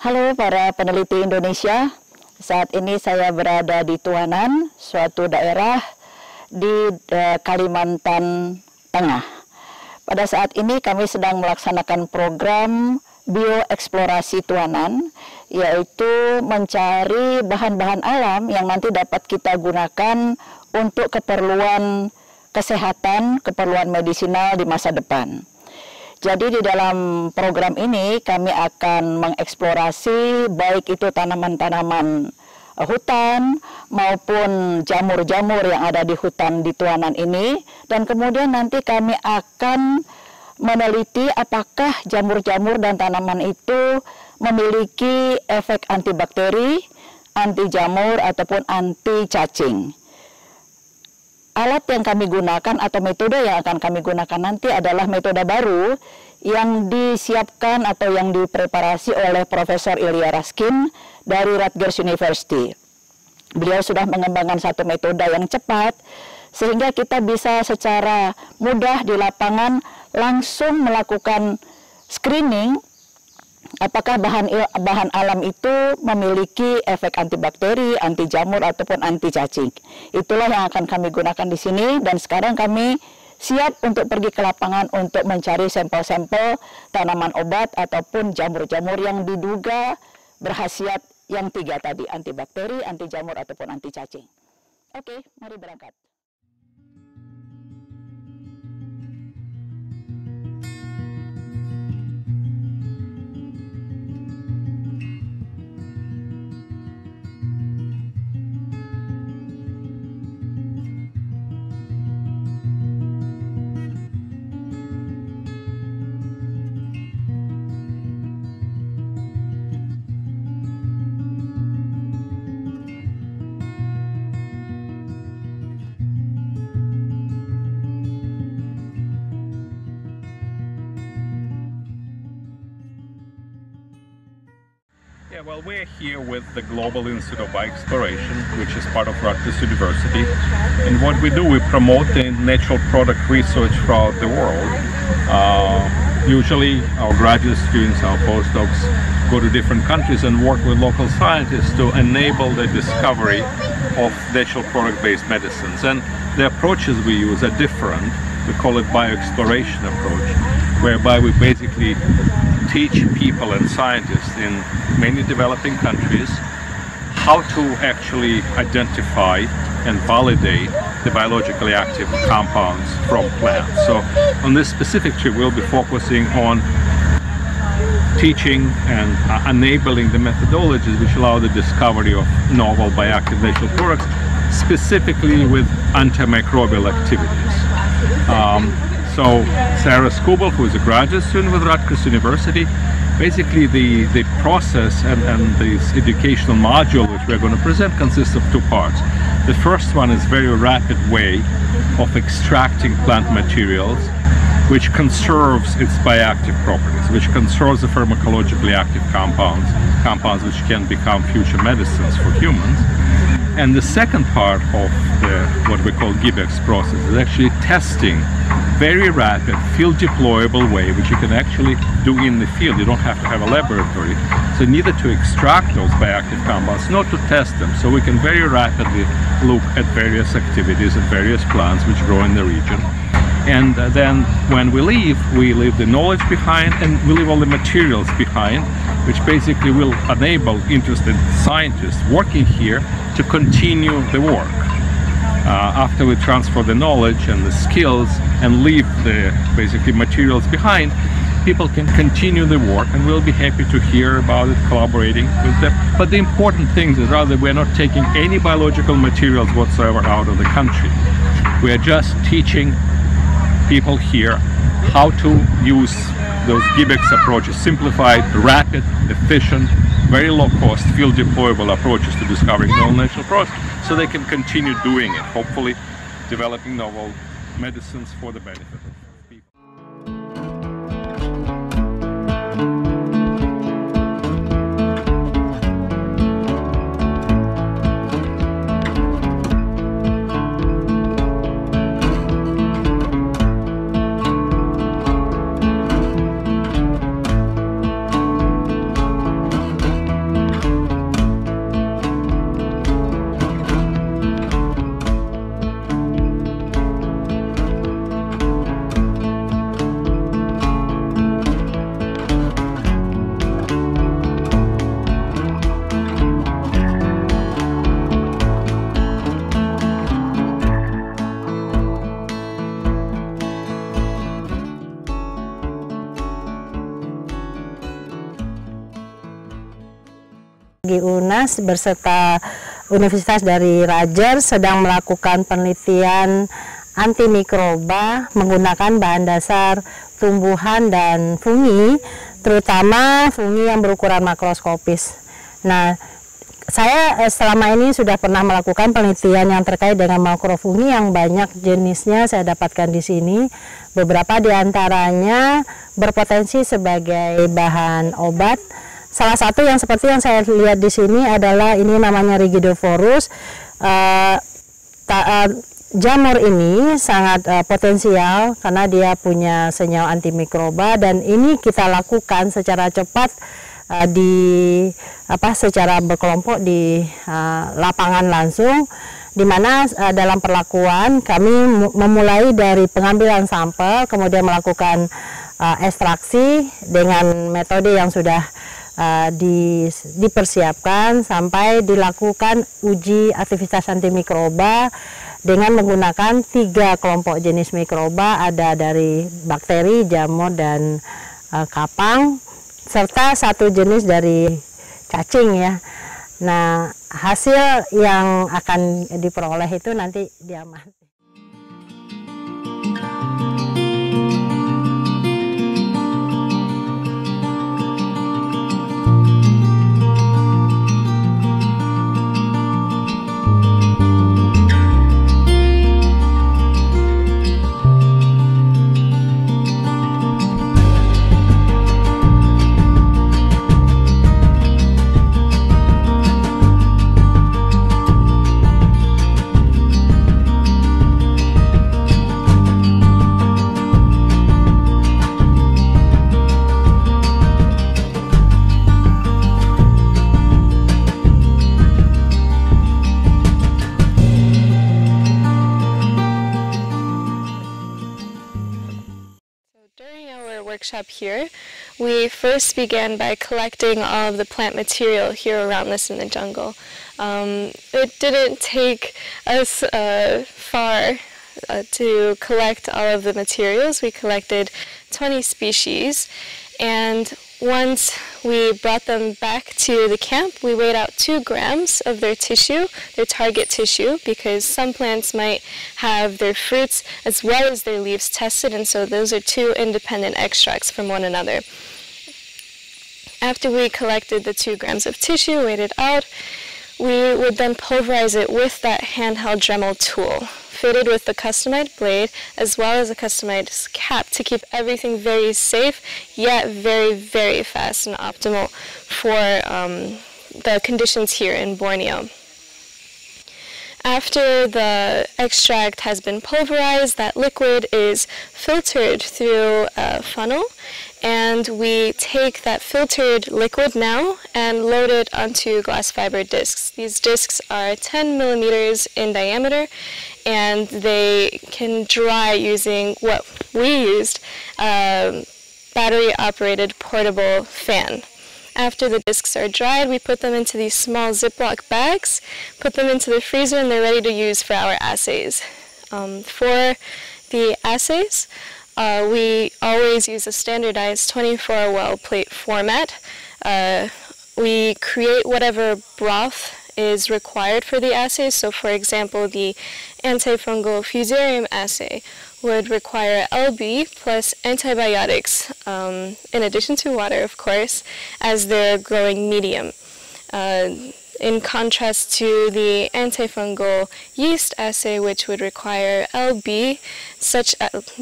Halo para peneliti Indonesia, saat ini saya berada di Tuanan, suatu daerah di Kalimantan Tengah. Pada saat ini kami sedang melaksanakan program bioeksplorasi Tuanan, yaitu mencari bahan-bahan alam yang nanti dapat kita gunakan untuk keperluan kesehatan, keperluan medisinal di masa depan. Jadi di dalam program ini kami akan mengeksplorasi baik itu tanaman-tanaman hutan maupun jamur-jamur yang ada di hutan di Tuanan ini, dan kemudian nanti kami akan meneliti apakah jamur-jamur dan tanaman itu memiliki efek antibakteri, anti jamur ataupun anti cacing. Alat yang kami gunakan atau metode yang akan kami gunakan nanti adalah metode baru yang disiapkan atau yang dipreparasi oleh Profesor Ilya Raskin dari Rutgers University. Beliau sudah mengembangkan satu metode yang cepat sehingga kita bisa secara mudah di lapangan langsung melakukan screening apakah bahan alam itu memiliki efek antibakteri, anti jamur ataupun anti cacing. Itulah yang akan kami gunakan di sini, dan sekarang kami siap untuk pergi ke lapangan untuk mencari sampel-sampel tanaman obat ataupun jamur-jamur yang diduga berkhasiat yang 3 tadi, antibakteri, anti jamur ataupun anti cacing. Oke, mari berangkat. Yeah, well, we're here with the Global Institute of Bioexploration, which is part of Rutgers University. And what we do, we promote the natural product research throughout the world. Usually our graduate students, our postdocs, go to different countries and work with local scientists to enable the discovery of natural product-based medicines. And the approaches we use are different. We call it bioexploration approach, whereby we basically teach people and scientists in many developing countries how to actually identify and validate the biologically active compounds from plants. So on this specific trip we'll be focusing on teaching and enabling the methodologies which allow the discovery of novel bioactive natural products, specifically with antimicrobial activities. So Sarah Skubal, who is a graduate student with Rutgers University, basically the process and this educational module which we're going to present consists of 2 parts. The first one is a very rapid way of extracting plant materials which conserves its bioactive properties, which conserves the pharmacologically active compounds which can become future medicines for humans. And the second part of what we call GBEX process is actually testing very rapid field deployable way which you can actually do in the field. You don't have to have a laboratory. So neither to extract those bioactive compounds nor to test them. So we can very rapidly look at various activities and various plants which grow in the region. And then when we leave the knowledge behind, and we leave all the materials behind, which basically will enable interested scientists working here to continue the work. After we transfer the knowledge and the skills and leave the basically materials behind, people can continue the work, and we'll be happy to hear about it, collaborating with them. But the important thing is rather we're not taking any biological materials whatsoever out of the country. We are just teaching people here how to use those GBEX approaches, simplified, rapid, efficient, very low cost, field deployable approaches to discovering novel natural products, so they can continue doing it, hopefully developing novel medicines for the benefit of people. Di UNAS beserta Universitas dari Rajer sedang melakukan penelitian antimikroba menggunakan bahan dasar tumbuhan dan fungi, terutama fungi yang berukuran makroskopis. Nah, saya selama ini sudah pernah melakukan penelitian yang terkait dengan makrofungi yang banyak jenisnya saya dapatkan di sini. Beberapa di antaranya berpotensi sebagai bahan obat. Salah satu yang seperti yang saya lihat di sini adalah ini namanya Rigidophorus. Jamur ini sangat potensial karena dia punya senyawa antimikroba, dan ini kita lakukan secara cepat secara berkelompok di lapangan langsung, di mana dalam perlakuan kami memulai dari pengambilan sampel, kemudian melakukan ekstraksi dengan metode yang sudah dipersiapkan sampai dilakukan uji aktivitas antimikroba dengan menggunakan 3 kelompok jenis mikroba, ada dari bakteri, jamur, dan kapang, serta 1 jenis dari cacing ya. Nah, hasil yang akan diperoleh itu nanti diamati. Workshop here, we first began by collecting all of the plant material here around us in the jungle. It didn't take us far to collect all of the materials. We collected 20 species, and once we brought them back to the camp, we weighed out 2 grams of their tissue, their target tissue, because some plants might have their fruits as well as their leaves tested, and so those are 2 independent extracts from one another. After we collected the 2 grams of tissue, weighed it out, we would then pulverize it with that handheld Dremel tool, fitted with the customized blade as well as a customized cap to keep everything very safe, yet very, very fast and optimal for the conditions here in Borneo. After the extract has been pulverized, that liquid is filtered through a funnel, and we take that filtered liquid now and load it onto glass fiber discs. These discs are 10 millimeters in diameter, and they can dry using what we used, a battery-operated portable fan. After the discs are dried, we put them into these small Ziploc bags, put them into the freezer, and they're ready to use for our assays. For the assays, we always use a standardized 24-well plate format. We create whatever broth is required for the assays. So for example, the antifungal fusarium assay would require LB plus antibiotics, in addition to water, of course, as their growing medium. In contrast to the antifungal yeast assay, which would require LB,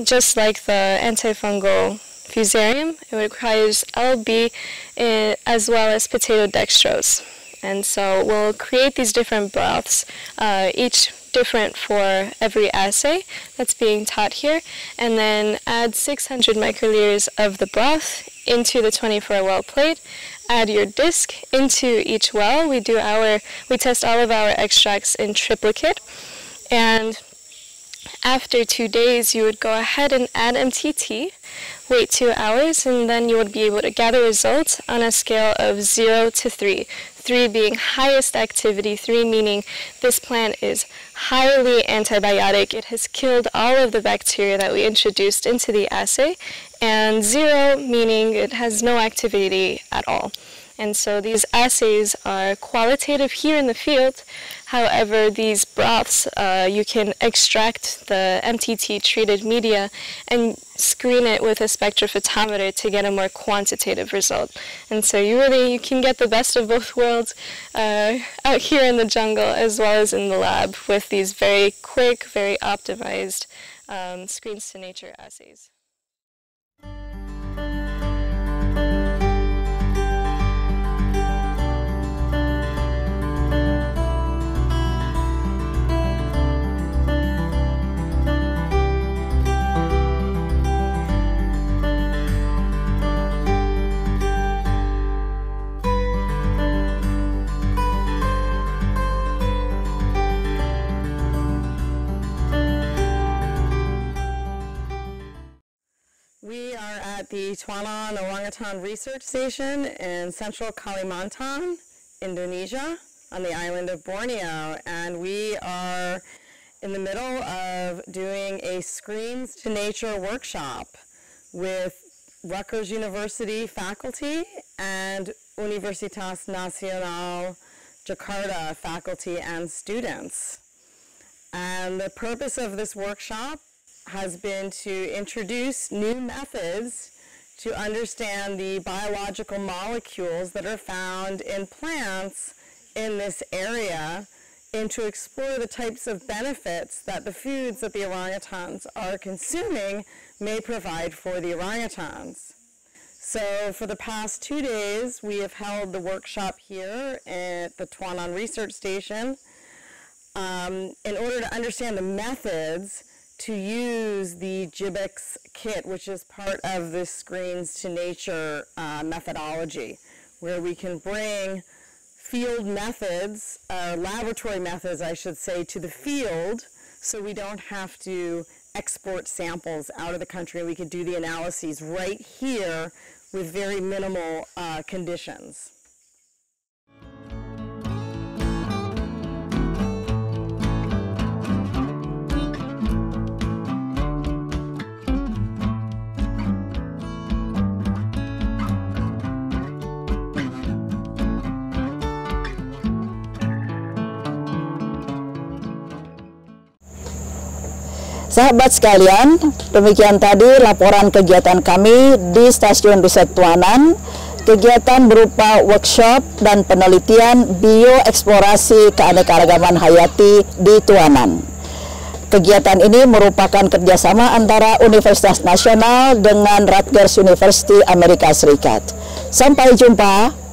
just like the antifungal fusarium, it requires LB as well as potato dextrose. And so we'll create these different broths, each different for every assay that's being taught here, and then add 600 microliters of the broth into the 24-well plate. Add your disc into each well. We test all of our extracts in triplicate, and after 2 days you would go ahead and add MTT, wait 2 hours, and then you would be able to gather results on a scale of 0 to 3. 3 being highest activity, 3 meaning this plant is highly antibiotic. It has killed all of the bacteria that we introduced into the assay, and 0 meaning it has no activity at all. And so these assays are qualitative here in the field. However, these broths, you can extract the MTT treated media and screen it with a spectrophotometer to get a more quantitative result. And so you can get the best of both worlds out here in the jungle as well as in the lab with these very quick, very optimized screens to nature assays. We are at the Tuanan Orangutan Research Station in central Kalimantan, Indonesia, on the island of Borneo, and we are in the middle of doing a Screens to Nature workshop with Rutgers University faculty and Universitas Nasional, Jakarta faculty and students. And the purpose of this workshop has been to introduce new methods to understand the biological molecules that are found in plants in this area and to explore the types of benefits that the foods that the orangutans are consuming may provide for the orangutans. So for the past 2 days, we have held the workshop here at the Tuanan Research Station in order to understand the methods to use the GIBEX kit, which is part of this Screens to Nature methodology, where we can bring field methods, laboratory methods, I should say, to the field, so we don't have to export samples out of the country. We could do the analyses right here with very minimal conditions. Sahabat sekalian, demikian tadi laporan kegiatan kami di Stasiun Riset Tuanan. Kegiatan berupa workshop dan penelitian bioeksplorasi keanekaragaman hayati di Tuanan. Kegiatan ini merupakan kerjasama antara Universitas Nasional dengan Rutgers University Amerika Serikat. Sampai jumpa.